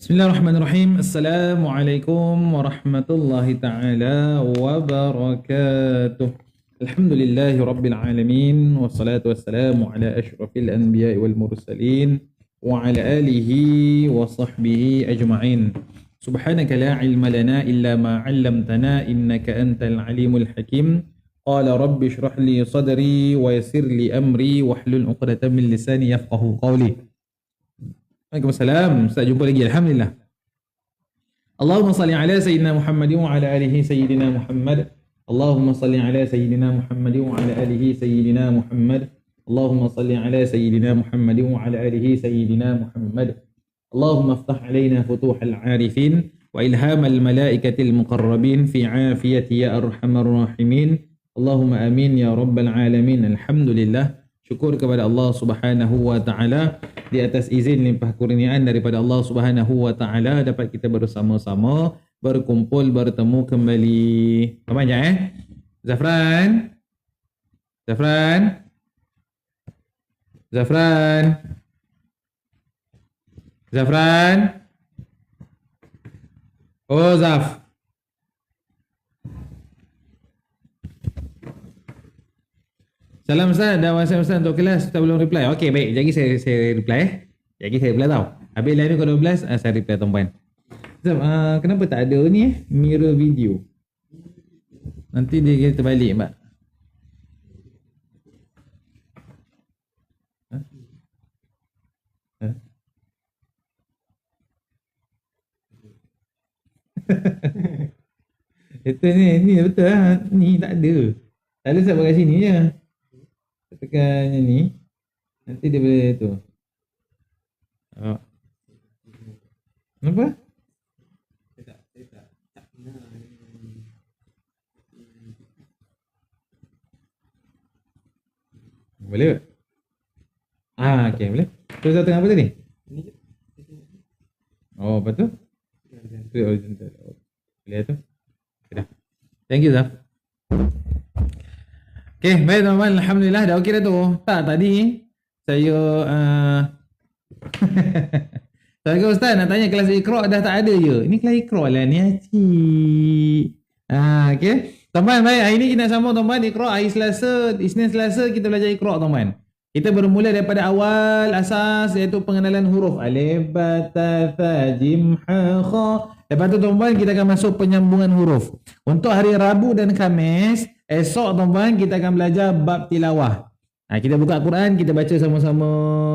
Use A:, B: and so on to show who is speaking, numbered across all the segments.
A: Bismillahirrahmanirrahim. Assalamualaikum warahmatullahi ta'ala wabarakatuh. Alhamdulillahi rabbil alamin. Wassalatu wassalamu ala ashrafil anbiya wal mursalin. Wa ala alihi wa sahbihi ajma'in. Subhanaka la ilma lana illa ma 'allamtana innaka antal alimul hakim. Qala rabbi shrah li sadri wa yassir li amri wahlul 'uqdatam min lisani yafqahu qawli. Waalaikumsalam. Ustaz jumpa lagi. Alhamdulillah. Allahumma salli ala sayyidina Muhammad wa ala alihi sayyidina Muhammad. Allahumma salli ala sayyidina Muhammad wa ala alihi sayyidina Muhammad. Allahumma salli ala sayyidina Muhammad wa ala alihi sayyidina Muhammad. Allahumma aftah alaina futuhal arifin wa ilhamal malaikatil muqarrabin fi afiyati ya arhamar rahimin. Allahumma amin ya rabbal alamin. Alhamdulillah. Syukur kepada Allah Subhanahu wa taala di atas izin limpah kurniaan daripada Allah Subhanahu wa taala dapat kita bersama-sama berkumpul bertemu kembali. Apa banyak Zafran? Zafran? Zafran? Zafran? Oh Zaf. Salam Ustaz, dah WhatsApp Ustaz untuk kelas, Ustaz belum reply. Okey, baik. Jadi saya reply. Jadi saya reply tau. Habis lain ni kalau 12, saya reply tuan-puan. Ustaz, kenapa tak ada ni mirror video? Nanti dia terbalik, Mbak. Itu ni betul lah. Ni tak ada. Tak ada Ustaz pakai sini je. Tekan yang ni, nanti dia boleh tu. Oh. Kenapa? Boleh? Okey, boleh. Terus tengah apa tadi? Oh, apa tu? Horizontal. Boleh tu? Dah. Thank you, Zaf. Okay, baik teman-teman. Alhamdulillah dah okey dah tu. Tak, tadi saya saya kata Ustaz nak tanya kelas Iqra' dah tak ada je. Ini kelas Iqra' lah ni acik. Okay. Teman-teman, baik. Hari ni kita sambung teman-teman Iqra' hari Selasa, Isnin Selasa kita belajar Iqra' teman-teman. Kita bermula daripada awal asas iaitu pengenalan huruf alif, ba, ta, tha, jim, ha, kha. Lepas tu teman-teman kita akan masuk penyambungan huruf. Untuk hari Rabu dan Khamis, esok teman-teman kita akan belajar bab tilawah. Kita buka Quran, kita baca sama-sama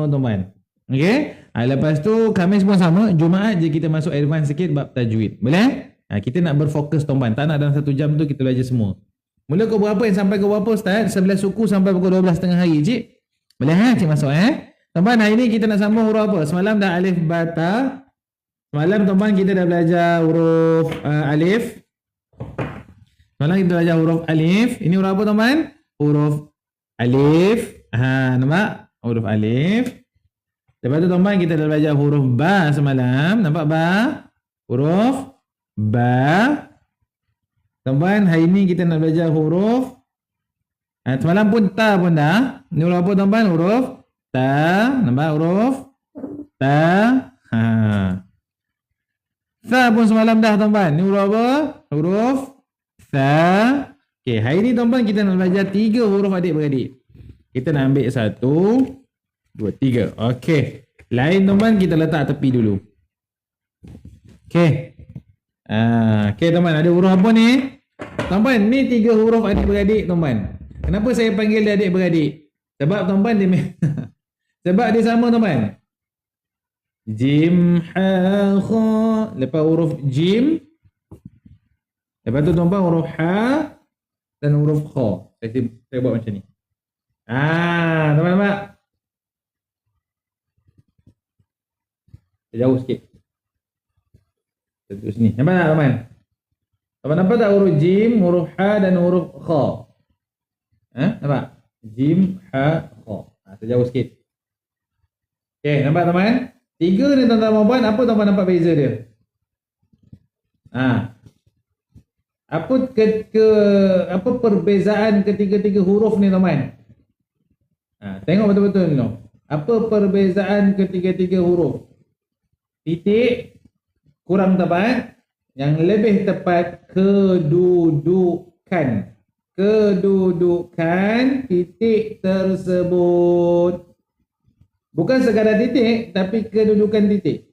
A: teman-teman. Okey? Lepas tu Khamis pun sama, Jumaat je kita masuk advance sikit bab tajwid. Boleh? Kita nak berfokus teman-teman. Tak nak dalam 1 jam tu kita belajar semua. Mula pukul berapa yang sampai ke berapa Ustaz? 11 suku sampai pukul 12 tengah hari, cik. Boleh cik masuk Teman-teman, hari ni kita nak sambung huruf apa? Semalam dah alif ba ta. Semalam teman kita dah belajar huruf alif. Semalam kita belajar huruf alif. Ini huruf apa teman? Huruf alif. Nampak? Huruf alif. Lepas tu teman kita dah belajar huruf ba semalam. Nampak ba? Huruf ba. Teman, hari ni kita nak belajar huruf semalam pun ta pun dah. Ini huruf apa teman? Huruf ta. Nampak huruf ta. Tha pun semalam dah teman. Ini huruf apa? Huruf tha. Okey, hari ni teman kita nak belajar 3 huruf adik-beradik. Kita nak ambil 1, 2, 3. Okey. Lain teman kita letak tepi dulu. Okey. Okey teman, ada huruf apa ni? Teman, ni 3 huruf adik-beradik teman. Kenapa saya panggil dia adik-beradik? Sebab teman dia sebab dia sama teman. Jim, ha, kha. Lepas huruf jim. Lepas tu tuan-tuan huruf ha dan huruf kha. Saya buat macam ni. Tuan-tuan nampak? Jauh sikit. Saya tulis sini. Nampak tak teman? Tuan-tuan nampak tak huruf jim, huruf ha dan huruf kha? Nampak? Jim, ha, kha. Saya jauh sikit. Okay, nampak teman? 3 ni tuan-tuan, apa tuan-tuan nampak beza dia? Apa perbezaan ketiga-tiga huruf ni teman? Tengok betul-betul ni. Apa perbezaan ketiga-tiga huruf? Titik, kurang tepat. Yang lebih tepat kedudukan. Kedudukan titik tersebut. Bukan sekadar titik, tapi kedudukan titik.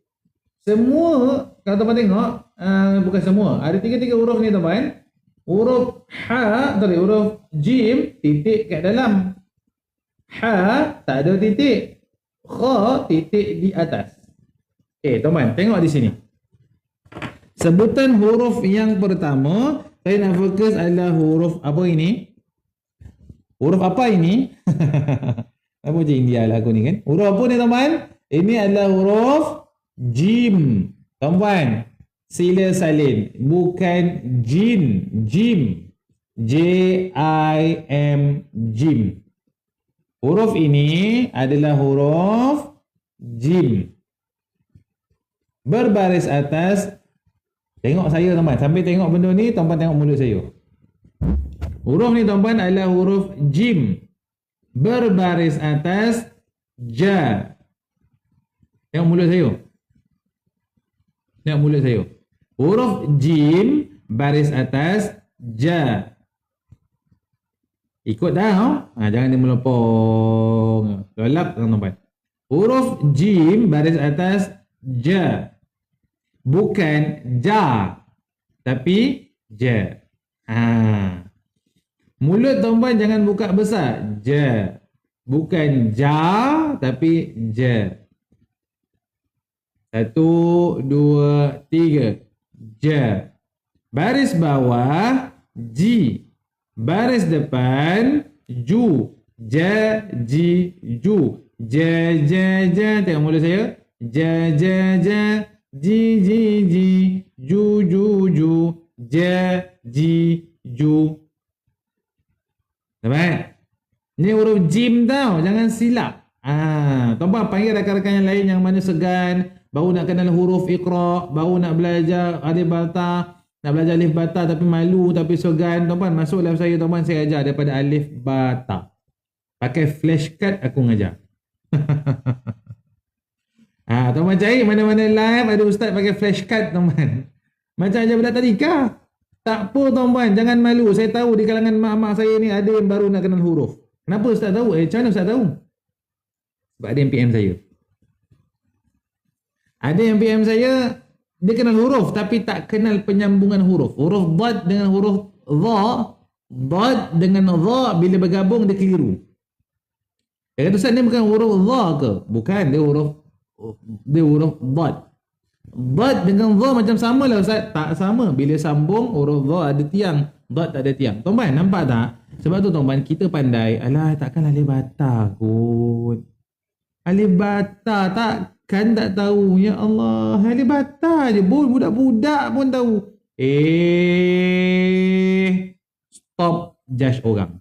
A: Semua, kalau teman tengok, bukan semua. Ada tiga-tiga huruf ni teman. Huruf huruf jim, titik kat dalam. Ha, tak ada titik. Kha, titik di atas. Okay, teman, tengok di sini. Sebutan huruf yang pertama, saya nak fokus adalah huruf apa ini? Huruf apa ini? Apa macam India lah aku ni kan? Huruf apa ni teman? Ini adalah huruf jim. Teman, sila salin. Bukan jin. Jim. J-I-M. Jim. Huruf ini adalah huruf jim. Berbaris atas. Tengok saya teman. Sambil tengok benda ni, tuan-tuan tengok mulut saya. Huruf ni tuan-tuan adalah huruf jim. Berbaris atas ja. Tengok mulut saya. Tengok mulut saya. Huruf jim baris atas ja. Ikut dah. Jangan dia melopong. Lolap tuan-tuan. Huruf jim baris atas ja. Bukan ja, tapi ja. Mulut tuan-tuan jangan buka besar. Ja. Bukan ja, tapi ja. 1, 2, 3. Ja. Baris bawah ji. Baris depan ju. Ja, ji, ju. Ja, ja, ja. Tengok mulut saya. Ja, ja, ja. Ji, ji, ji. Ju, ju, ju. Ja, ji, ju. Nampak? Ni huruf jim tau. Jangan silap. Tuan-tuan panggil rakan-rakan yang lain yang mana segan. Baru nak kenal huruf Iqra. Baru nak belajar alif bata. Nak belajar alif bata tapi malu, tapi segan. Tuan-tuan masuk live saya. Tuan-tuan saya ajar daripada alif bata. Pakai flashcard aku ngajar. Tuan-tuan cari mana-mana live ada ustaz pakai flashcard tuan-tuan. Macam ajar budak tadika. Tak apa tuan-tuan, jangan malu. Saya tahu di kalangan mak-mak saya ni ada yang baru nak kenal huruf. Kenapa ustaz tahu? Macam mana ustaz tahu? Sebab ada yang PM saya. Ada yang PM saya, dia kenal huruf tapi tak kenal penyambungan huruf. Huruf dad dengan huruf dha. Dad dengan dha bila bergabung dia keliru. Dia kata ustaz ni bukan huruf dha ke? Bukan, dia huruf dad. Dad dengan dha macam sama lah ustaz. Tak sama. Bila sambung huruf dha ada tiang, dad tak ada tiang. Tuan-tuan nampak tak? Sebab tu tuan-tuan kita pandai. Alah takkan alif bata kot. Alif bata takkan tak tahu. Ya Allah, alif bata je pun budak-budak pun tahu. Stop judge orang.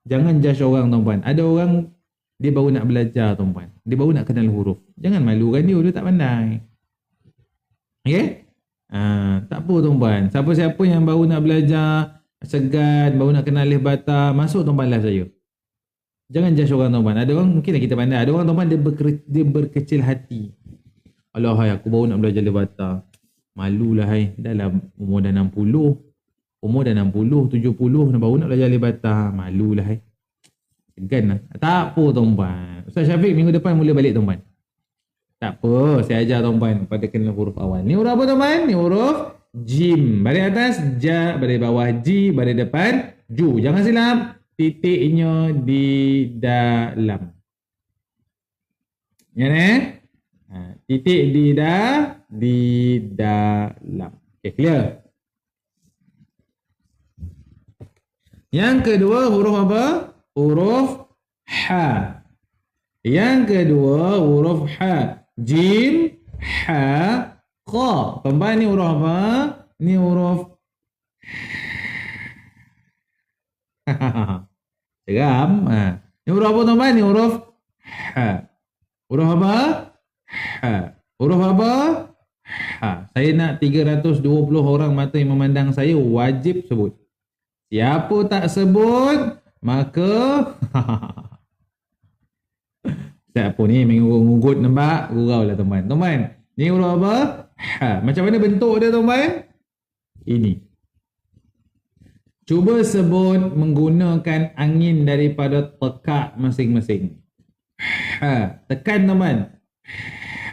A: Jangan judge orang tuan-tuan. Ada orang dia baru nak belajar tuan-tuan. Dia baru nak kenal huruf. Jangan malukan dia tak pandai. Okay? Tak apa tuan-tuan. Siapa-siapa yang baru nak belajar, segan, baru nak kenal alif bata, masuk tuan-tuan live saya. Jangan judge orang tuan-tuan. Ada orang mungkin kita pandai. Ada orang tuan-tuan dia berkecil hati. Alah hai aku baru nak belajar alif bata. Malulah hai. Dalam umur dah 60. Umur dah 60, 70 baru nak belajar alif bata. Malulah hai. Segan lah. Tak apa tuan-tuan. Ustaz Syafiq minggu depan mula balik tuan-tuan. Tak apa. Saya ajar tuan-tuan pada kenal huruf awal. Ni huruf apa tuan-tuan? Ni huruf jim. Baris atas ja. Baris bawah ji. Baris depan ju. Jangan silap. Titiknya di dalam. Ya ni? Titik di dalam. Okay, clear? Yang kedua huruf apa? Huruf ha. Yang kedua huruf ha. Jim, ha, qa. Tuan-tuan ni huruf apa? Ni huruf seram. Ni huruf apa tuan-tuan? Ni huruf ha. Huruf apa? Ha. Huruf apa? Ha. Saya nak 320 orang mata yang memandang saya wajib sebut. Siapa tak sebut maka siapa ni mengugut nampak? Gurau lah teman. Teman, Ni huruf apa? Ha. Macam mana bentuk dia tuan-tuan? Ini. Cuba sebut menggunakan angin daripada tekak masing-masing. Ha. Tekan teman.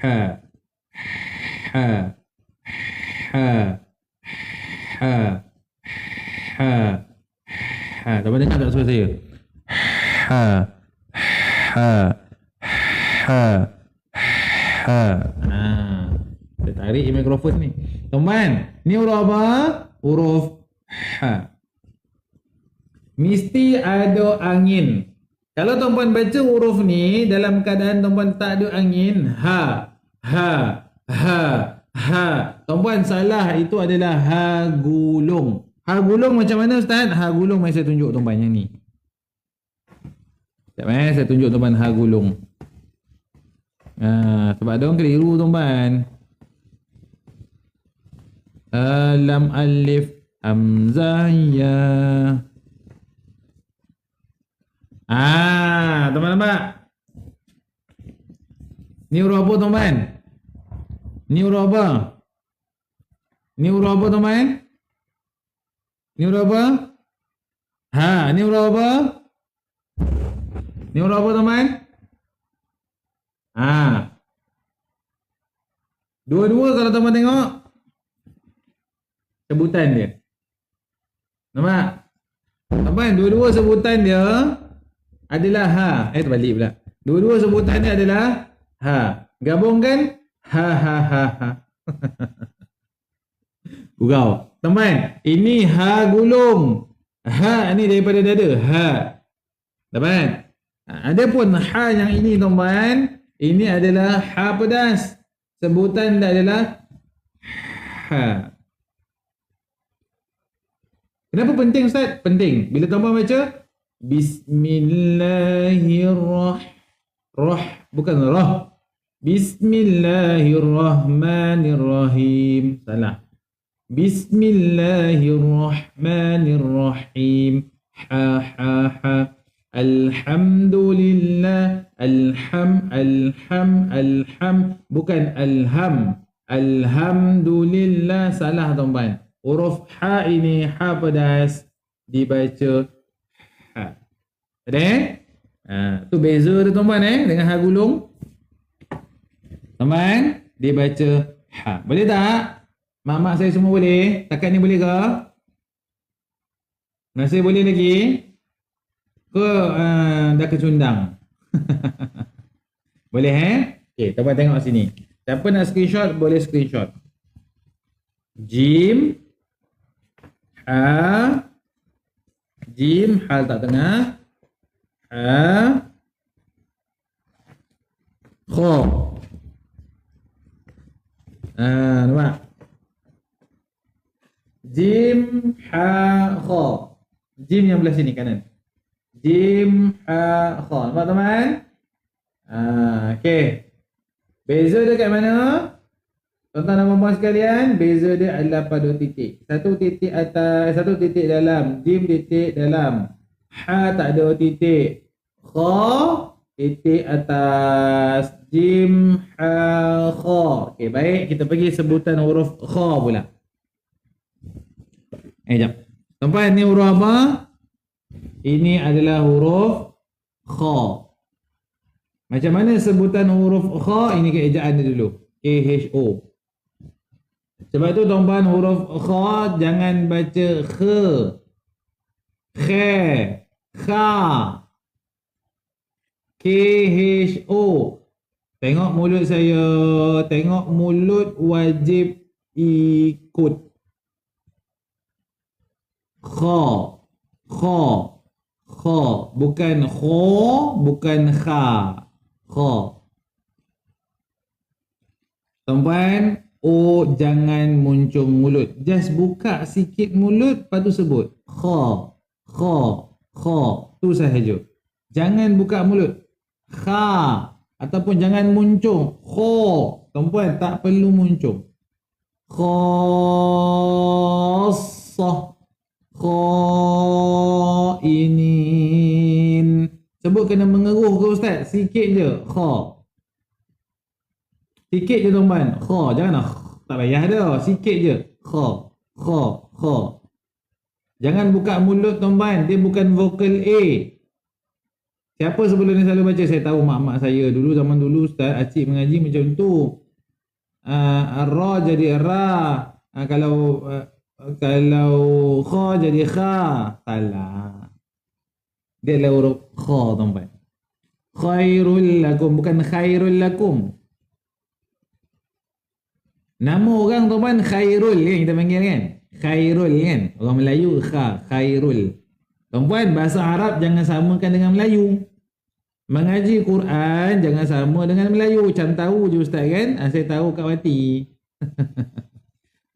A: Ha. Ha. Ha. Ha. Ha. Ha. Teman dengar tak suara saya? Ha. Ha. Ha. Ha. Ha. Saya tarik mikrofon ni. Teman, ni huruf apa? Huruf ha. Mesti ada angin. Kalau tuan-puan baca huruf ni dalam keadaan tuan-puan tak ada angin, ha, ha, ha, ha. Tuan-puan salah, itu adalah ha gulung. Ha gulung macam mana Ustaz? Ha gulung mari saya tunjuk tuan-puan yang ni. Sekejap saya tunjuk tuan-puan ha gulung. Sebab ada orang keliru tuan-puan. Lam alif hamzah ya. Teman nampak? Ni huruf apa tuan-tuan? Ni huruf apa? Ni huruf apa tuan-tuan? Ni huruf apa? Ha, ni huruf apa? Ni huruf apa tuan-tuan? Ha. Dua-dua kalau tuan-tuan tengok sebutan dia. Nampak? Tuan-tuan, dua-dua sebutan dia adalah ha. Terbalik pula. Dua-dua sebutan dia adalah ha. Gabungkan ha ha ha ha. Gurau. Teman, ini ha gulung. Ha ni daripada dada. Ha. Teman. Adapun ha yang ini teman, ini adalah ha pedas. Sebutan dia adalah ha. Kenapa penting Ustaz? Penting. Bila tuan-tuan baca bukan rah. Bismillahirrahmanirrahim. Salah. Bismillahirrahmanirrahim. Ha ha ha. Alhamdulillah. Alham. Bukan alham. Alhamdulillah. Salah tuan-tuan. Huruf ha ini ha pedas dibaca ha. Ada? Tu beza tu tuan-tuan dengan ha gulung. Tuan-tuan, dia baca ha. Boleh tak? Mak-mak saya semua boleh? Takat ni boleh ke? Masih boleh lagi? Ke dah kecundang? Boleh Okey, tuan-tuan tengok sini. Siapa nak screenshot boleh screenshot. Jim ha. Jim hal tak tengah. Ha. Kho. Nampak? Jim ha kho. Jim yang belah sini kanan. Jim ha kho. Nampak teman? Okey. Beza dia kat mana? Tuan-tuan dan puan sekalian, beza dia adalah pada titik. Satu titik atas, satu titik dalam. Jim titik dalam. Ha tak ada titik. Kha titik atas. Jim ha kha. Okey, baik. Kita pergi sebutan huruf kha pula. Jap. Tuan-tuan, ni huruf apa? Ini adalah huruf kha. Macam mana sebutan huruf kha? Ini keejaan dia dulu. K-H-O. Sebab tu tuan-tuan, huruf kha jangan baca khe, khe, kha, K-H-O. Tengok mulut saya. Tengok mulut wajib ikut. Kha, kha, kha. Bukan kho, bukan kha. Kha. Tuan-tuan, oh jangan muncung mulut. Just buka sikit mulut, lepas tu sebut. Kha, kha, kha. Tu sahaja. Jangan buka mulut. Kha. Ataupun jangan muncung. Kho. Tuan-puan, tak perlu muncung. Khassah. Khainin. Sebut kena mengeruh ke Ustaz? Sikit je. Kha. Sikit je tuan-tuan. Kha, jangan tak payah dah. Sikit je. Kha, kha, kha. Jangan buka mulut tuan-tuan. Dia bukan vokal A. Siapa sebelum ni selalu baca? Saya tahu mak-mak saya. Dulu zaman dulu Ustaz Acik mengaji macam tu. Ra jadi ra. Kalau kha jadi kha. Salah. Dia adalah huruf kha tuan-tuan. Khairul lakum. Bukan khairul lakum. Nama orang tuan-tuan Khairul kan kita panggil kan? Khairul kan? Orang Melayu Khairul. Tuan-tuan, bahasa Arab jangan samakan dengan Melayu. Mengaji Quran jangan sama dengan Melayu. Macam tahu je Ustaz kan? Saya tahu Kak Wati.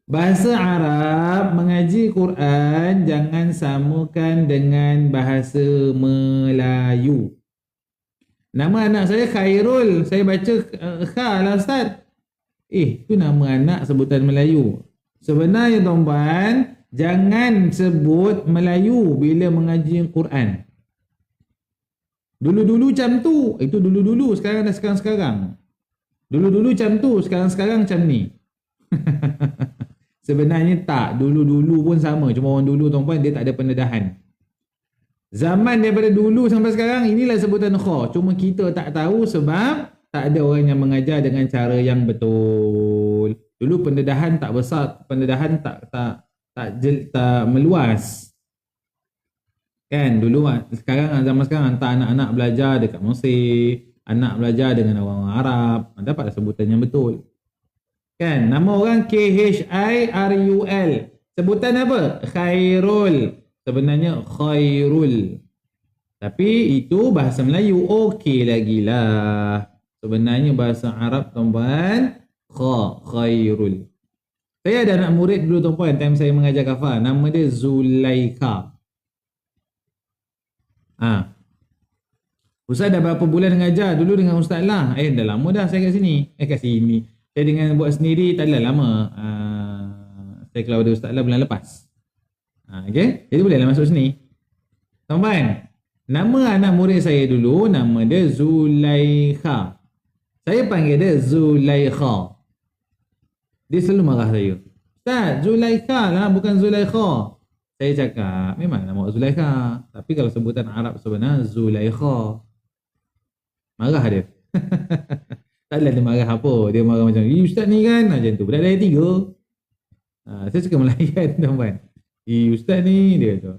A: Bahasa Arab mengaji Quran jangan samakan dengan bahasa Melayu. Nama anak saya Khairul. Saya baca Kha lah Ustaz. Itu nama anak sebutan Melayu. Sebenarnya tuan-tuan, jangan sebut Melayu bila mengaji Quran. Dulu-dulu macam tu. Itu dulu-dulu, sekarang dah sekarang-sekarang. Dulu-dulu macam tu, sekarang-sekarang macam ni. Sebenarnya tak. Dulu-dulu pun sama. Cuma orang dulu tuan-tuan, dia tak ada pendedahan. Zaman daripada dulu sampai sekarang, inilah sebutan kha. Cuma kita tak tahu sebab tak ada orang yang mengajar dengan cara yang betul. Dulu pendedahan tak besar, pendedahan tak meluas. Kan dulu, sekarang zaman sekarang hantar anak-anak belajar dekat Mesir, anak belajar dengan orang Arab, dapatlah sebutan yang betul. Kan nama orang Khirul. Sebutan apa? Khairul. Sebenarnya Khairul. Tapi itu bahasa Melayu okey lagi lah. Sebenarnya bahasa Arab tuan-tuan Khairul. Saya ada anak murid dulu tuan-tuan, time saya mengajar kafah, nama dia Zulaikha. Ustaz dah berapa bulan mengajar? Dulu dengan Ustaz lah. Dah lama dah saya kat sini. Kat sini. Saya dengan buat sendiri tak adalah lama. Saya keluar dari Ustaz lah bulan lepas. Okay? Jadi bolehlah masuk sini. Tuan-tuan, nama anak murid saya dulu nama dia Zulaikha. Saya panggil dia Zulaikha. Dia selalu marah saya. Ustaz, Zulaikha lah, bukan Zulaikha. Saya cakap, memang nama Zulaikha. Tapi kalau sebutan Arab sebenar, Zulaikha. Marah dia. Tak adalah dia marah apa. Dia marah macam, Ustaz ni kan, macam tu. Budak dari 3. Saya suka melayan, tuan-tuan. Ustaz ni, dia tu.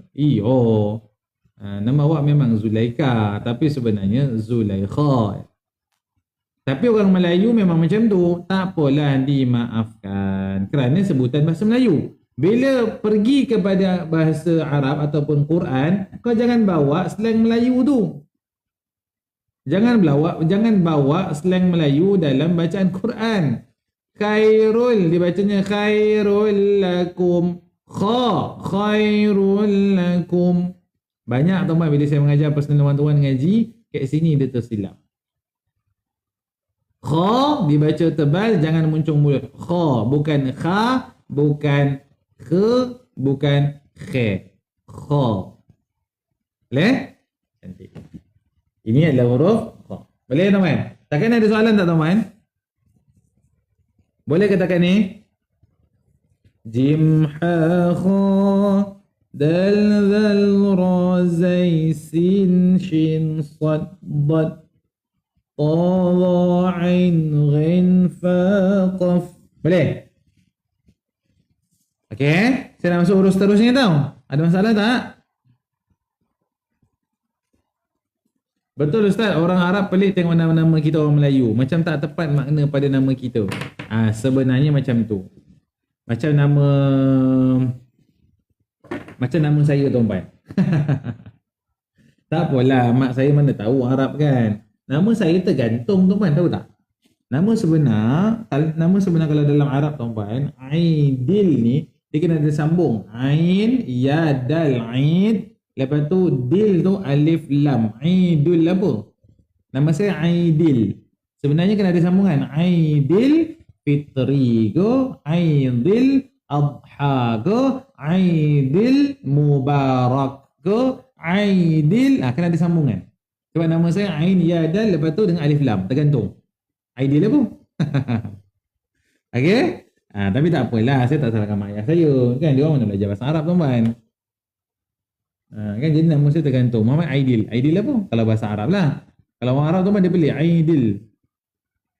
A: Nama awak memang Zulaikha. Tapi sebenarnya Zulaikha. Tapi orang Melayu memang macam tu. Tak apalah, dimaafkan. Kerana sebutan bahasa Melayu. Bila pergi kepada bahasa Arab ataupun Quran, kau jangan bawa slang Melayu tu. Jangan bawa slang Melayu dalam bacaan Quran. Khairul, dibacanya khairul lakum. Khairul lakum. Banyak teman bila saya mengajar personal teman-teman ngaji, kat sini dia tersilap. Kha dibaca tebal, jangan muncung mulut. Kha, bukan kha, bukan khe, bukan khe. Kha. Boleh? Cantik. Ini adalah huruf kha. Boleh teman? Takkan ada soalan tak teman? Boleh katakan ni? Jim ha kha dal zal ra zai sin shin sad dad ta ain ghain fa qaf. Boleh? Okey, saya nak masuk urus seterusnya tau. Ada masalah tak? Betul Ustaz, orang Arab pelik tengok nama-nama kita orang Melayu. Macam tak tepat makna pada nama kita. Sebenarnya macam tu. Macam nama saya tuan-tuan. Tak apalah, mak saya mana tahu Arab kan. Nama saya tergantung tuan-tuan, tahu tak? Nama sebenar kalau dalam Arab tuan-tuan, Aidil ni dia kena ada sambung. Ain, ya, dal, aid. Lepas tu dil tu alif lam. Aidul apa? Nama saya Aidil. Sebenarnya kena ada sambungan. Aidil fitri go, Aidil adha go, Aidil mubarak go, Aidil. Kena ada sambungan. Sebab nama saya Ain, ya, dal, lepas tu dengan alif lam. Tergantung. Aidil apa? Okey? Tapi tak apalah, saya tak salahkan mak ayah saya. Kan dia orang mana belajar bahasa Arab tuan-tuan. Kan jadi nama saya tergantung. Muhammad Aidil. Aidil apa? Kalau bahasa Arab lah. Kalau orang Arab tuan-tuan dia pilih Aidil.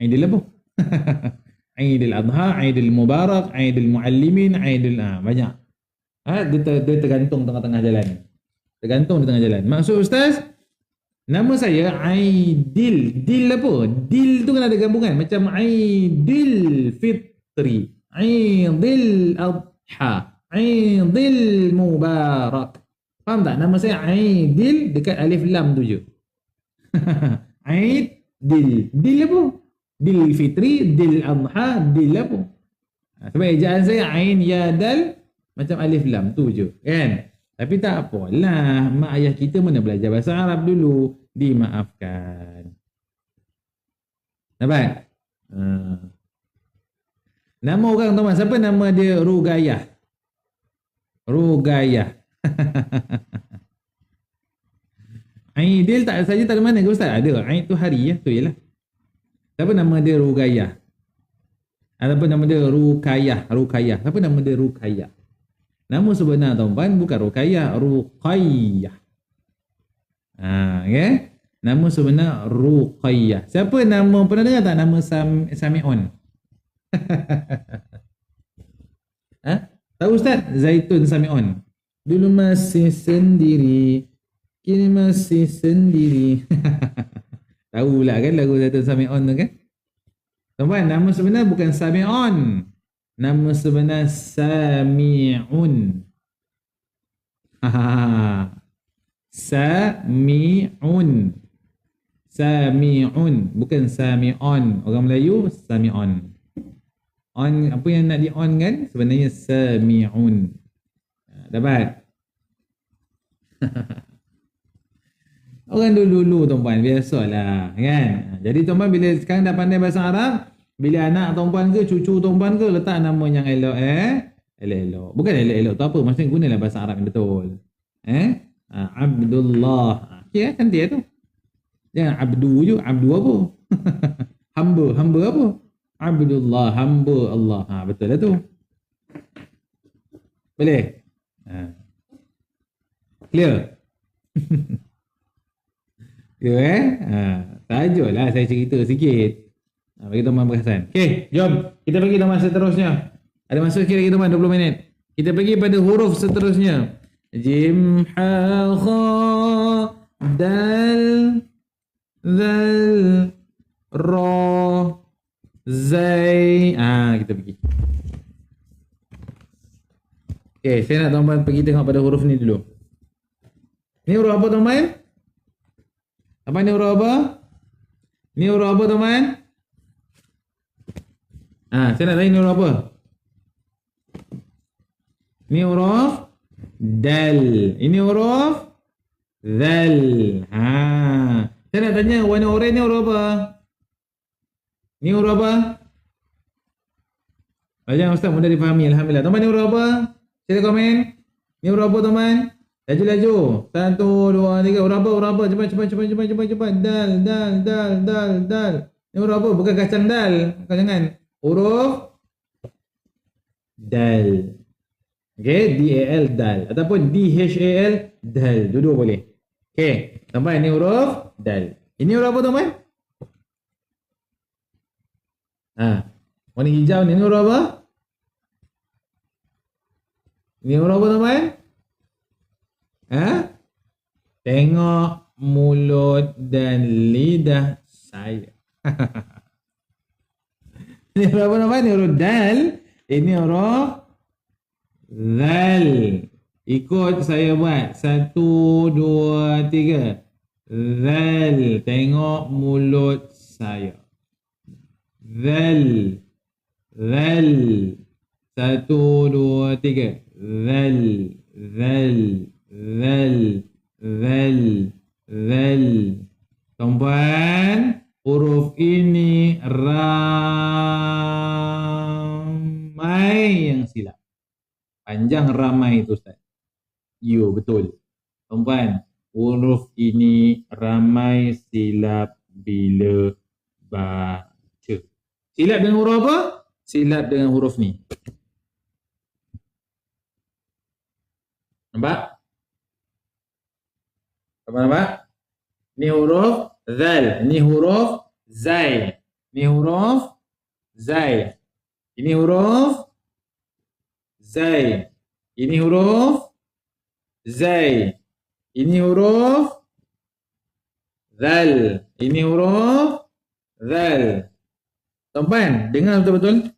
A: Aidil apa? Aidil Adha, Aidil Mubarak, Aidil Muallimin, Aidil banyak. Dia tergantung tengah-tengah jalan. Tergantung di tengah jalan. Maksud Ustaz, nama saya Aidil. Dil apa? Dil tu kan ada gabungan. Macam Aidil Fitri, Aidil Adha, Aidil Mubarak. Faham tak? Nama saya Aidil dekat alif lam tu je. Aidil. Dil apa? Dil Fitri, Dil Adha, Dil apa? Sebab ejaan saya Ain, Ya, Dal macam alif lam tu je. Kan? Tapi tak apalah. Mak ayah kita mana belajar bahasa Arab dulu. Dimaafkan. Dapat? Nama orang teman. Siapa nama dia? Rugayah. Rugayah. Aidil tak saja tak ada mana ke Ustaz? Ada. Aid tu hari ya. Tu ialah. Siapa nama dia? Rugayah. Ataupun nama dia Rukayah. Rukayah. Siapa nama dia? Rukayah. Nama sebenar tuan-tuan bukan Rukayah. Ruqayyah. Okay? Nama sebenar Ruqayyah. Siapa nama, pernah dengar tak nama Sami'un? Tahu Ustaz? Zaitun Sami'un. Dulu masih sendiri, kini masih sendiri. Tahu pula kan lagu Zaitun Sami'un tu kan? Tuan-tuan, nama sebenar bukan Sami'un. Nama sebenar Sami'un. Sami'un. Sami'un. Bukan Sami'un. Orang Melayu, Sami'un. On, apa yang nak di-on kan? Sebenarnya Sami'un. Dapat? Orang dulu-dulu tuan-puan, biasalah kan. Jadi tuan-puan bila sekarang dah pandai bahasa Arab, bila anak tuan-puan ke cucu tuan-puan ke letak nama yang elok elok-elok. Bukan elok-elok tu apa, maksudnya gunalah bahasa Arab yang betul. Abdullah. Okey cantik tu. Jangan Abdu je, Abdu apa? hamba apa? Abdullah, hamba Allah. Betul lah tu. Boleh? Clear? Clear sajalah saya cerita sikit. Bagi teman perasan. Okey, jom. Kita pergi teman seterusnya. Ada masa sikit lagi teman, 20 minit. Kita pergi pada huruf seterusnya. Jim, ha, kha, dal, zal, ra, zai. Kita pergi. Okey, saya nak teman-teman pergi tengok pada huruf ni dulu. Ni huruf apa teman? Apa ni huruf apa? Ni huruf apa teman? Saya nak tanya ni huruf apa? Ni huruf dal. Ini huruf zal. Saya nak tanya warna oranye ni huruf apa? Ni huruf apa? Belajar Ustaz mudah difahami, alhamdulillah. Teman ni huruf apa? Sila komen. Ni huruf apa teman? Laju. 1, 2, 3. Huruf apa? Cepat. Dal. Ni huruf apa? Bukan kacang dal. Kau jangan. Huruf dal. Okey, D-A-L dal. Ataupun D-H-A-L dal. Dua-dua boleh. Okey, sampai ni huruf dal. Ini huruf apa teman? Warna hijau ni huruf apa? Ini huruf apa teman? Tengok mulut dan lidah saya. Ini huruf apa teman? Ini huruf dal. Ini huruf zal. Ikut saya buat. 1, 2, 3. Zal. Tengok mulut saya. Zal. 1, 2, 3. Zal. Tuan-puan, huruf ini ramai yang silap. Panjang ramai itu Ustaz. Ya, betul. Tuan-puan, huruf ini ramai silap bila baca. Silap dengan huruf apa? Silap dengan huruf ni. Nampak? Nampak? Ni huruf zal, ni huruf zai. Ni huruf zai. Ini huruf zai. Ini huruf zai. Ini huruf zal. Ini huruf zal. Tuan-tuan, dengar betul-betul.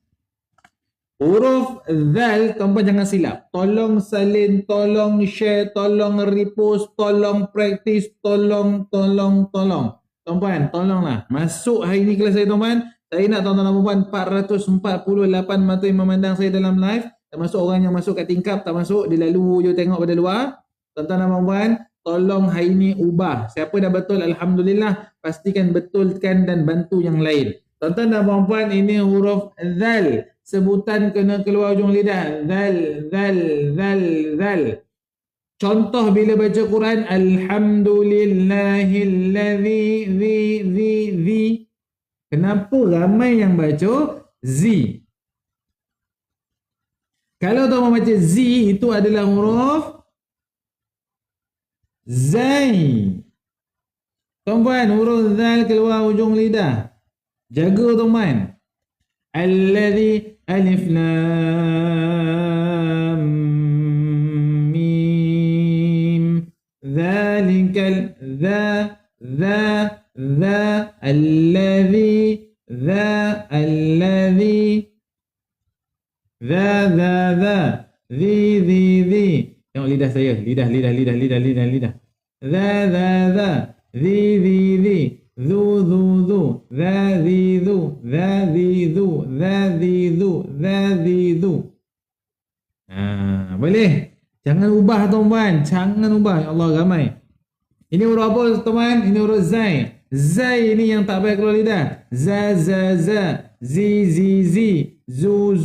A: Huruf zal, tuan-tuan jangan silap. Tolong salin, tolong share, tolong repost, tolong practice, tolong. Tuan-tuan, tolonglah. Masuk hari ni kelas saya, tuan-tuan. Saya nak tuan-tuan dan puan 448 mata yang memandang saya dalam live. Tak masuk orang yang masuk kat tingkap, tak masuk. Dia lalu je tengok pada luar. Tuan-tuan dan puan, tolong hari ni ubah. Siapa dah betul, Alhamdulillah. Pastikan betulkan dan bantu yang lain. Tuan-tuan dan puan, ini huruf zal. Sebutan kena keluar hujung lidah. Zal. Contoh bila baca Quran, Alhamdulillahilladzi zi. Kenapa ramai yang baca zi? Kalau tuan baca zi, itu adalah huruf zai. Tuan-tuan, huruf zal keluar hujung lidah. Jaga tuan-tuan. Alladzi alif lam mim zalikal za alladzi za zi. Tengok lidah saya, lidah. Za zi zu za zi. Boleh? Jangan ubah tuan-tuan, jangan ubah. Ya Allah, ramai. Ini huruf apa tuan-tuan? Ini huruf zai. Zai ni yang tak payah keluar lidah. Za zi zu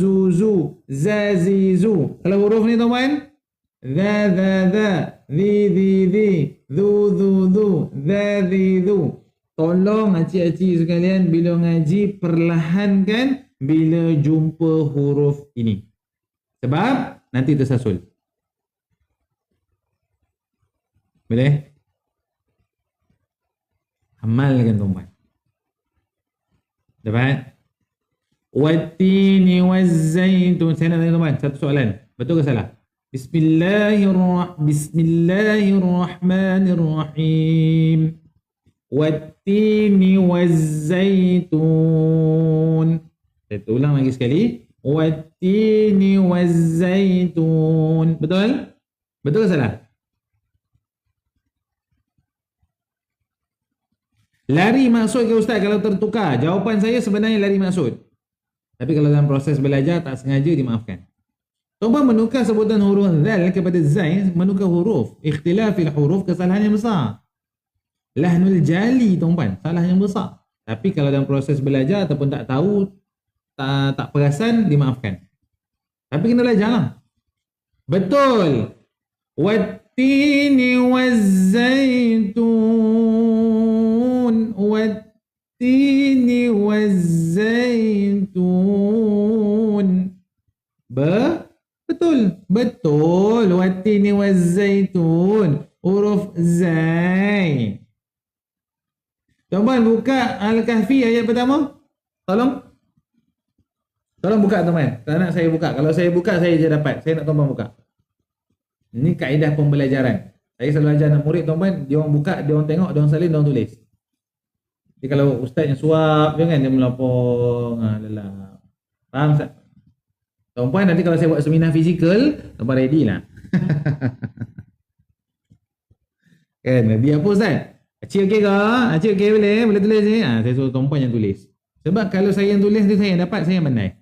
A: za zi zu. Kalau huruf ni tuan-tuan, za zi zu za zi zu. Tolong acik-acik sekalian bila ngaji perlahankan bila jumpa huruf ini. Sebab nanti tersasul. Boleh? Amalkan tuan-tuan. Dapat? Wattini wazzaitun. Saya nak tanya tuan-tuan satu soalan. Betul ke salah? Bismillahirrahmanirrahim. Wattini wazzaitun. Saya ulang lagi sekali. Wattini wazzaitun. Betul? Betul ke salah? Lari maksud ke Ustaz kalau tertukar? Jawapan saya sebenarnya lari maksud. Tapi kalau dalam proses belajar tak sengaja dimaafkan. Tuan-tuan menukar sebutan huruf zal kepada zai, menukar huruf. Ikhtilafil huruf, kesalahan yang besar. Lahnul jali tuan-tuan, salah yang besar. Tapi kalau dalam proses belajar ataupun tak tahu, tak perasan, dimaafkan. Tapi kena belajar lah. Betul. Wattini wazzaitun. Wattini wazzaitun. Betul. Wattini wazzaitun. Huruf zai. Tuan-tuan buka Al-Kahfi ayat pertama. Tolong buka tuan-tuan. Tak nak saya buka. Kalau saya buka saya je dapat. Saya nak tuan-tuan buka. Ini kaedah pembelajaran. Saya selalu ajar anak murid tuan-tuan. Dia orang buka, dia orang tengok, dia orang salin, dia orang tulis. Jadi kalau ustaz yang suap jangan dia melapor. Lelah. Faham tak? Tuan-tuan nanti kalau saya buat seminar fizikal, tuan-tuan ready lah. Kan? Dia apa ustaz? Acik okey ke? Acik okey boleh tulis ni? Saya suruh tuan-puan yang tulis. Sebab kalau saya yang tulis, nanti saya yang dapat, saya yang pandai.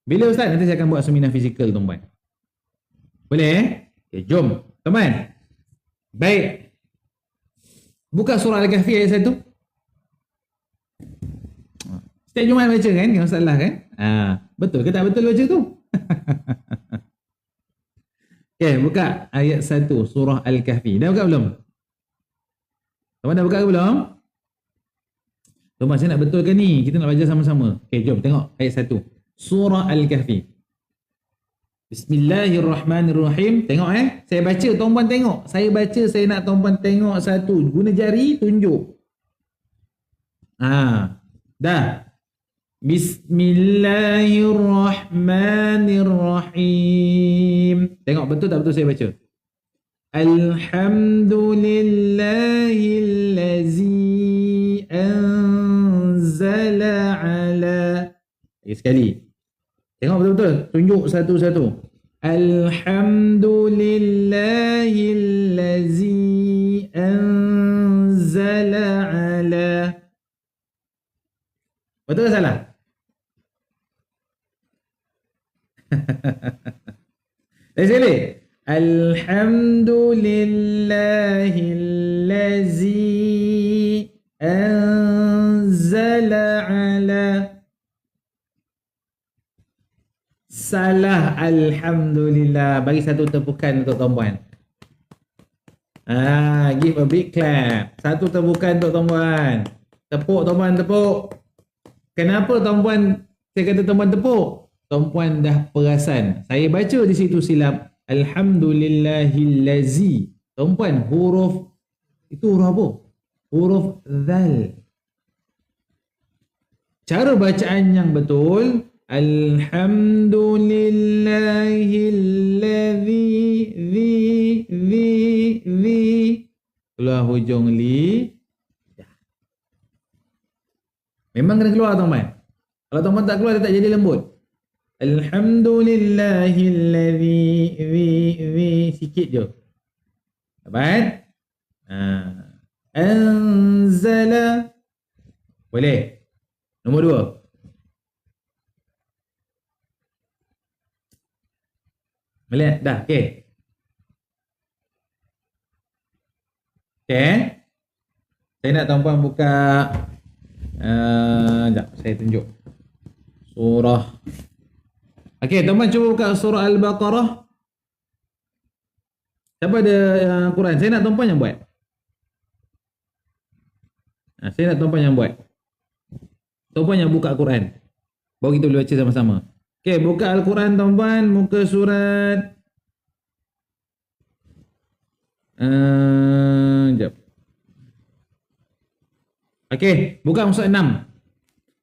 A: Bila ustaz? Nanti saya akan buat seminar fizikal tuan-puan. Boleh? Okay, jom. Tuan-puan. Baik. Buka surah Al-Kahfi ayat 1. Setiap Jumaat baca kan? Yang salah kan? Betul ke tak betul baca tu? Okay, buka ayat 1 surah Al-Kahfi. Dah buka belum? Tuan dah buka ke belum? Tuan-tuan, saya nak betulkan ni. Kita nak belajar sama-sama. Okey, jom tengok ayat 1. Surah Al-Kahfi. Bismillahirrahmanirrahim. Tengok saya baca, tuan-tuan tengok. Saya baca, saya nak tuan-tuan tengok satu. Guna jari, tunjuk. Dah. Bismillahirrahmanirrahim. Tengok betul tak betul saya baca? Alhamdulillahillazi anzala ala. Sekali. Tengok betul-betul. Tunjuk satu-satu. Alhamdulillahillazi anzala ala. Betul ke salah? Sekali. Alhamdulillahillazi anzala ala. Salah, alhamdulillah. Bagi satu tepukan untuk tuan-tuan. Give a big clap. Satu tepukan untuk tuan-tuan. Tepuk tuan-tuan, tepuk. Kenapa tuan-tuan saya kata tuan-tuan tepuk? Tuan-tuan dah perasan. Saya baca di situ silap alhamdulillahillazi. Tuan-tuan, huruf itu huruf apa? Huruf zal. Cara bacaan yang betul, alhamdulillahillazi keluar hujung li. Memang kena keluar tuan-tuan. Kalau tuan-tuan tak keluar, dia tak jadi lembut. Alhamdulillahillazi sikit je. Dapat? Anzala. Boleh. Nombor 2. Boleh? Dah, okey. Okey. Saya nak tuan-tuan buka sekejap, saya tunjuk surah. Okey, tuan-tuan cuba buka surah Al-Baqarah. Siapa ada Quran? Saya nak tuan-tuan yang buat. Saya nak tuan-tuan yang buat. Tuan-tuan yang buka Quran. Baru kita boleh baca sama-sama. Okey, buka Al-Quran tuan-tuan, muka surat sekejap. Okey, buka muka surat 6.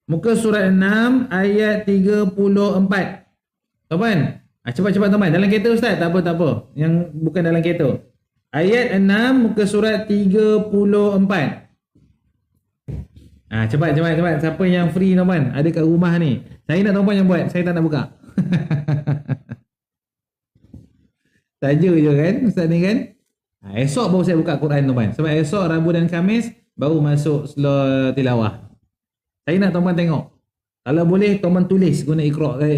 A: Muka surat 6 ayat 34. Tuan-tuan, cepat-cepat tuan-tuan. Dalam kereta ustaz? Tak apa, tak apa. Yang bukan dalam kereta. Ayat 6 muka surat 34. Cepat. Siapa yang free tuan-tuan? Ada kat rumah ni. Saya nak tuan-tuan yang buat. Saya tak nak buka. Saja je kan ustaz ni kan? Esok baru saya buka Quran tuan-tuan. Sebab esok Rabu dan Khamis baru masuk slot tilawah. Saya nak tuan-tuan tengok. Kalau boleh tuan-tuan tulis guna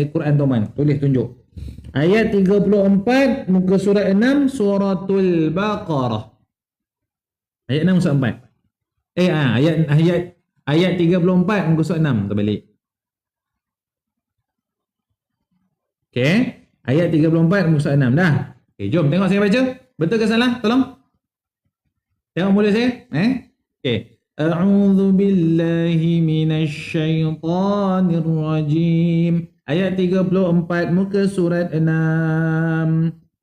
A: Quran tuan-tuan. Tulis tunjuk. Ayat 34 muka surat 6 suratul Baqarah. Ayat 6 surat 4. Ayat 34 muka surat 6 terbalik. Okey, ayat 34 muka surat 6 dah. Okey, jom tengok saya baca. Betul ke salah? Tolong. Tengok boleh saya? Okey. A'udzu billahi minasyaitonir rajim. Ayat 34 muka surat 6.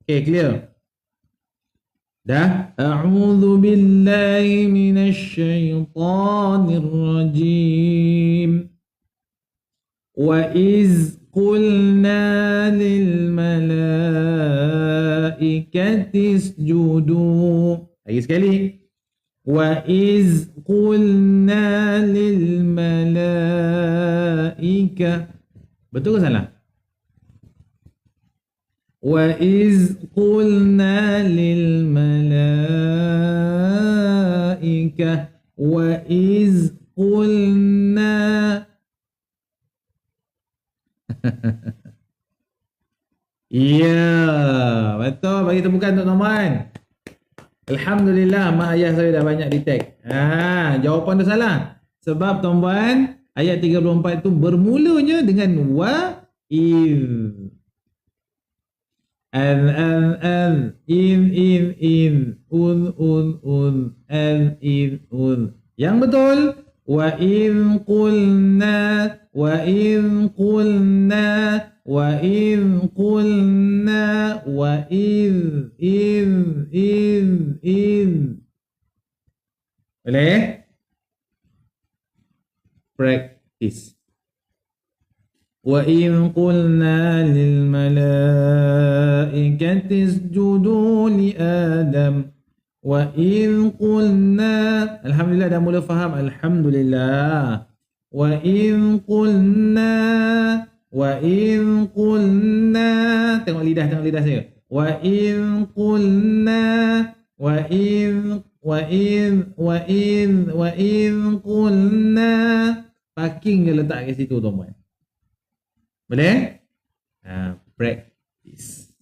A: Okey, clear. Dah. A'udzu billahi minasyaitonir rajim. Wa iz qulna lil malaikati isjudu. Lagi sekali. Wa iz qulna lil malaika. Betul ke salah? Wa iz qulna lil malaika. Wa iz qulna. Ya, betul. Bagi tepukan untuk teman. Alhamdulillah, mak ayah saya dah banyak detect. Jawapan tu salah. Sebab tuan-tuan, ayat 34 tu bermulanya dengan wa iz. In, un, an, iz, un. Yang betul, وإذ قلنا وإذ قلنا وإذ قلنا وإذ إذ boleh? Practice. وإذ قلنا للملائكة اسجدوا لآدم وإذ قلنا Alhamdulillah dah mula faham. Alhamdulillah. وإذ قلنا tengok lidah saya. وإذ قلنا وإذ قلنا parking je letak kat situ tuan-tuan. Boleh? Practice.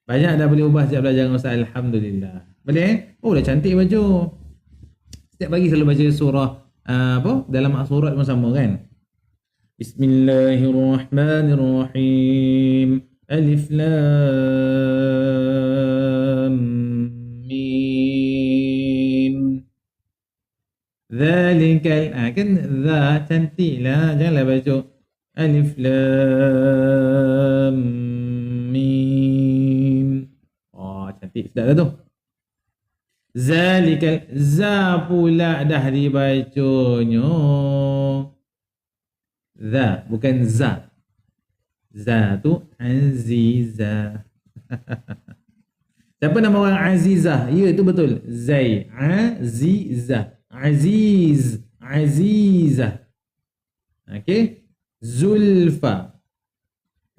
A: Banyak dah boleh ubah sejak belajar dengan Ustaz. Alhamdulillah. Boleh? Oh, dah cantik baju. Setiap pagi selalu baca surah dalam surat pun sama kan? Bismillahirrahmanirrahim. Alif Lam Mim. Zalikal kan za cantiklah. Janganlah baca Alif Lam Mim. Oh, cantik sedap dah tu. Zalikal za pula dah dibacanya. Za bukan za. Za tu Azizah. Siapa nama orang Azizah? Ya, itu betul. Zai. Azizah. Aziz. Azizah. Okey. Zulfa.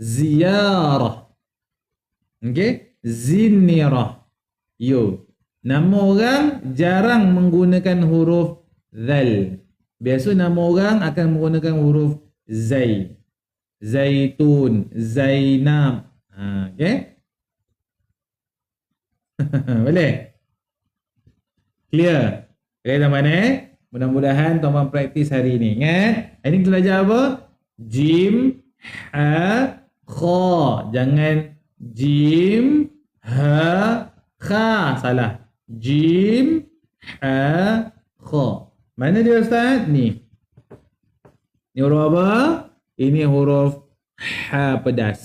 A: Ziyarah. Okey. Zinirah. Yo. Nama orang jarang menggunakan huruf zal. Biasa nama orang akan menggunakan huruf zai. Zaitun, Zainab. Okey. Boleh? Clear? Okey teman-teman. Mudah-mudahan tuan-tuan praktis hari ni. Ingat, hari ni kita belajar apa? Jim, ha, kha. Jangan jim, ha, kha. Salah. Jim, ha, kha. Mana dia Ustaz? Ni. Ni huruf apa? Ini huruf ha pedas.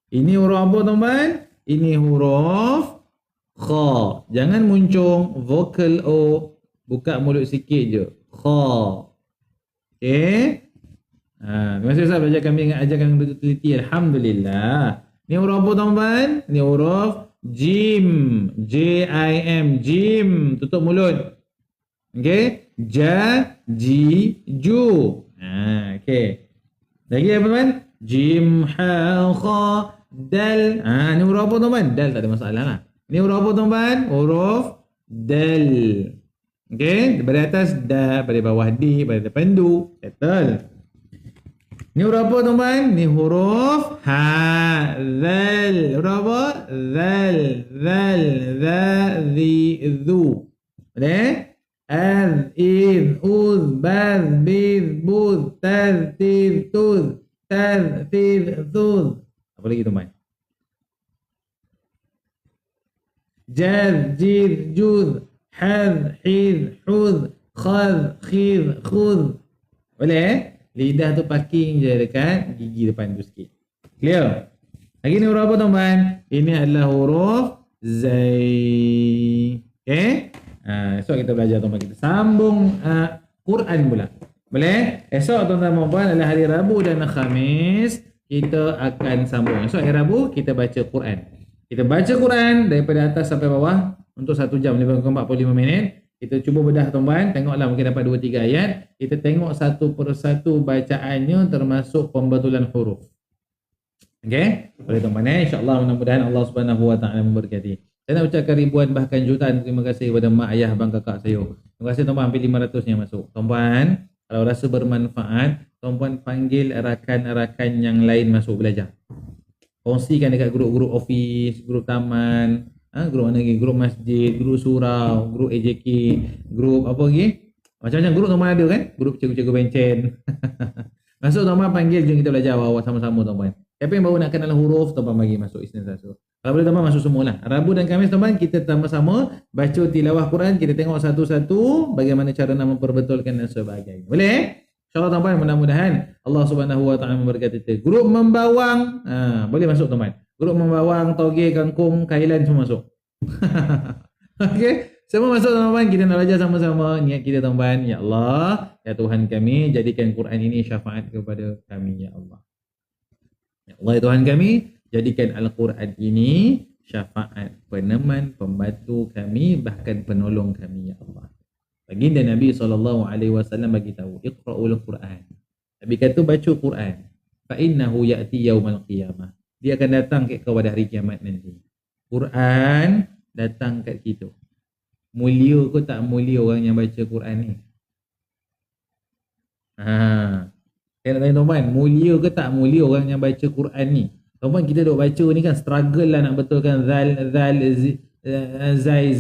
A: Ini huruf apa tuan-tuan? Ini huruf kha. Jangan muncung vokal O. Buka mulut sikit je. Kha. Okey. Terima kasih Ustaz belajar kami dengan ajar kami betul teliti. Alhamdulillah. Ni huruf apa tuan-tuan? Ni huruf jim. J-I-M. Jim. Tutup mulut. Okey. Ja, ji, ju. Okey. Lagi apa teman? Jim, ha, kha, dal. Ni huruf apa tuan-tuan? Dal tak ada masalah lah. Ni huruf apa tuan-tuan? Huruf dal. Okey, daripada atas da, pada bawah di, pada depan du. Settle. Ni huruf apa tuan-tuan? Ni huruf ha, zal. Huruf apa? Zal, zal, za, zi, zu. Boleh? Az, iz, uz, baz, biz, buz, taz, tiz, tuz, taz, tiz, tuz. Apa lagi tuan-tuan? Jaz, jiz, juz, haz, hiz, huz, khaz, khiz, khuz. Boleh? Lidah tu parking je dekat gigi depan tu sikit. Clear? Lagi ni huruf apa tuan-tuan? Ini adalah huruf zai. Okay? Esok kita belajar tuan-tuan. Kita sambung Quran pula. Boleh? Esok tuan-tuan puan adalah hari Rabu dan Khamis. Kita akan sambung. Esok hari Rabu kita baca Quran. Kita baca Quran daripada atas sampai bawah untuk 1 jam 45 minit. Kita cuba bedah tuan-tuan. Tengoklah mungkin dapat 2-3 ayat. Kita tengok satu persatu bacaannya termasuk pembetulan huruf. Okay? Boleh tuan-tuan InsyaAllah mudah-mudahan Allah Subhanahu Wa Taala memberkati. Saya nak ucapkan ribuan bahkan jutaan terima kasih kepada mak, ayah, abang, kakak saya. Terima kasih tuan-tuan, hampir 500 yang masuk. Tuan-tuan, kalau rasa bermanfaat, tuan-tuan panggil rakan-rakan yang lain masuk belajar. Kongsikan dekat grup-grup office, grup taman, grup mana lagi? Grup masjid, grup surau, grup AJK, grup apa lagi? Macam-macam grup tuan-tuan ada kan? Grup cikgu-cikgu bencen. Masuk tuan-tuan panggil, jom kita belajar awal-awal sama-sama tuan-tuan. Siapa yang baru nak kenal huruf, tuan-tuan bagi masuk Isnin Satu. Kalau boleh tuan-tuan masuk semualah. Rabu dan Khamis tuan-tuan kita sama-sama baca tilawah Quran, kita tengok satu-satu bagaimana cara nak memperbetulkan dan sebagainya. Boleh? InsyaAllah tuan-tuan, mudah-mudahan Allah Subhanahu Wa Taala memberkati kita. Grup membawang, boleh masuk tuan-tuan. Grup membawang, toge, kangkung, kailan semua masuk. Okey, semua masuk tuan-tuan. Kita nak belajar sama-sama. Niat kita tuan-tuan, ya Allah, ya Tuhan kami, jadikan Quran ini syafaat kepada kami, ya Allah. Ya Allah, ya Tuhan kami, jadikan Al-Quran ini syafaat, peneman, pembantu kami, bahkan penolong kami, ya Allah. Baginda Nabi SAW bagi tahu, Iqra'ul Quran. Nabi kata baca Quran. Fa innahu ya'ti yaumal qiyamah. Dia akan datang kepada hari kiamat nanti. Quran datang kat kita. Mulia ke tak mulia orang yang baca Quran ni? Saya nak tanya tuan-tuan, mulia ke tak mulia orang yang baca Quran ni? Tuan-tuan, kita duk baca ni kan struggle lah nak betulkan zal, zai,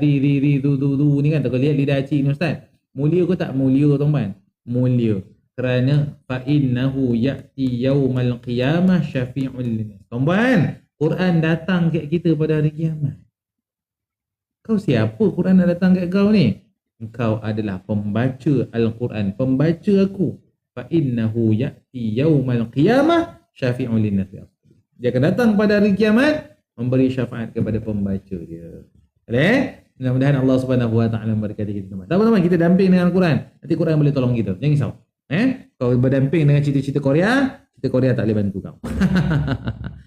A: di, du ni kan. Tak lihat lidah cik ni ustaz. Mulia ke tak mulia tuan-tuan? Mulia. Kerana fa innahu ya'ti yaumal qiyamah syafi'ul linnas. Tuan-tuan, Quran datang kat kita pada hari kiamat. Kau siapa Quran nak datang kat kau ni? Engkau adalah pembaca Al-Quran, pembaca aku. Fa innahu ya'ti yaumal qiyamah syafi'ul linnas. Dia akan datang pada hari kiamat memberi syafaat kepada pembaca dia. Boleh? Mudah-mudahan Allah Subhanahu Wa Taala memberkati kita semua. Teman-teman, kita damping dengan Al-Quran. Nanti Quran boleh tolong kita. Jangan risau. Kau berdamping dengan cerita-cerita Korea, cerita Korea tak boleh bantu kau.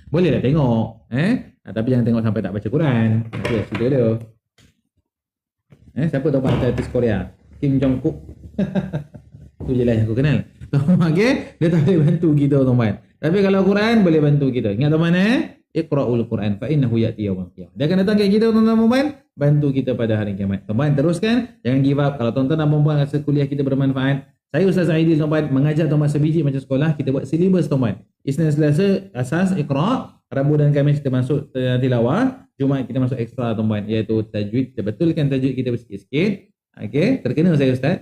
A: Boleh lah tengok. Tapi jangan tengok sampai tak baca Quran. Itu cerita dia. Siapa tahu artis Korea? Kim Jong-kook. Itu je lah yang aku kenal. Okay? Dia tak boleh bantu kita tuan-tuan. Tapi kalau Quran boleh bantu kita. Ingat tuan-tuan Iqra'ul Quran fa innahu ya'ti yaumal qiyamah. Dia akan datang kat kita tuan-tuan, bantu kita pada hari kiamat. Tuan-tuan teruskan, jangan give up. Kalau tuan-tuan dan puan-puan rasa kuliah kita bermanfaat, saya Ustaz Aidil tuan-tuan mengajar tuan-tuan sebiji macam sekolah, kita buat silibus tuan-tuan. Isnin Selasa asas Iqra', Rabu dan Khamis kita masuk tilawah, Jumaat kita masuk ekstra tuan-tuan, iaitu tajwid. Kita betulkan tajwid kita sikit-sikit. Okey, terkena saya Ustaz.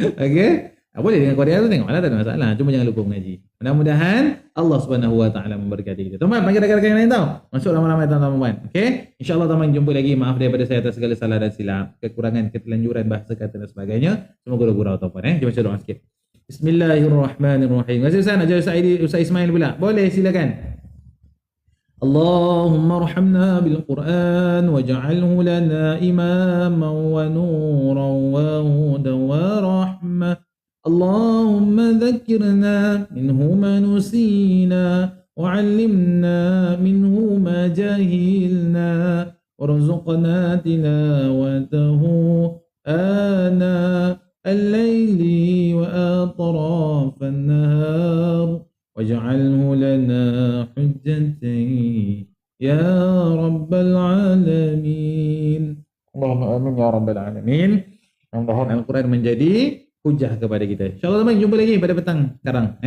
A: Okey. Boleh dengan Korea tu tengoklah, tak ada masalah. Cuma jangan lupa mengaji. Mudah-mudahan Allah Subhanahu Wa Taala memberkati kita. Tuan-tuan, panggil rakan-rakan yang lain tahu. Masuk ramai-ramai tuan-tuan. Okey? Insya-Allah tuan-tuan jumpa lagi. Maaf daripada saya atas segala salah dan silap, kekurangan, ketelanjuran bahasa kata dan sebagainya. Semoga gurau tuan-tuan. Kita baca doa sikit. Bismillahirrahmanirrahim. Masih Ustaz nak jadi Ustaz Ismail pula? Boleh, silakan. Allahumma arhamna bil Quran waj'alhu lana imaman wa nuran wa hudan wa rahmah. اللهم ذكرنا منه ما نسينا وعلمنا منه ما جهلنا وارزقنا تلاوته آناء الليل وأطراف النهار واجعله لنا حجة يا رب العالمين. اللهم آمين يا رب العالمين. Mudah-mudahan Al-Quran menjadi hujah kepada kita. InsyaAllah teman, jumpa lagi pada petang sekarang.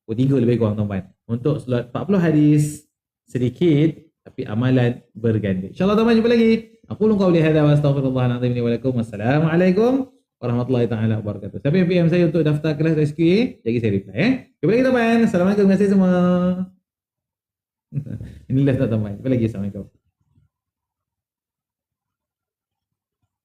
A: Pukul 3 lebih kurang tuan-tuan. Untuk slot 40 hadis, sedikit tapi amalan berganda. InsyaAllah teman, jumpa lagi. Aku lu qauli hadza wa astaghfirullahaladzim li wa lakum. Wassalamualaikum warahmatullahi taala wabarakatuh. Siapa yang PM saya untuk daftar kelas SQA, jadi saya reply. Jumpa lagi teman. Assalamualaikum, terima kasih semua. Inilah teman-teman. Jumpa lagi. Assalamualaikum.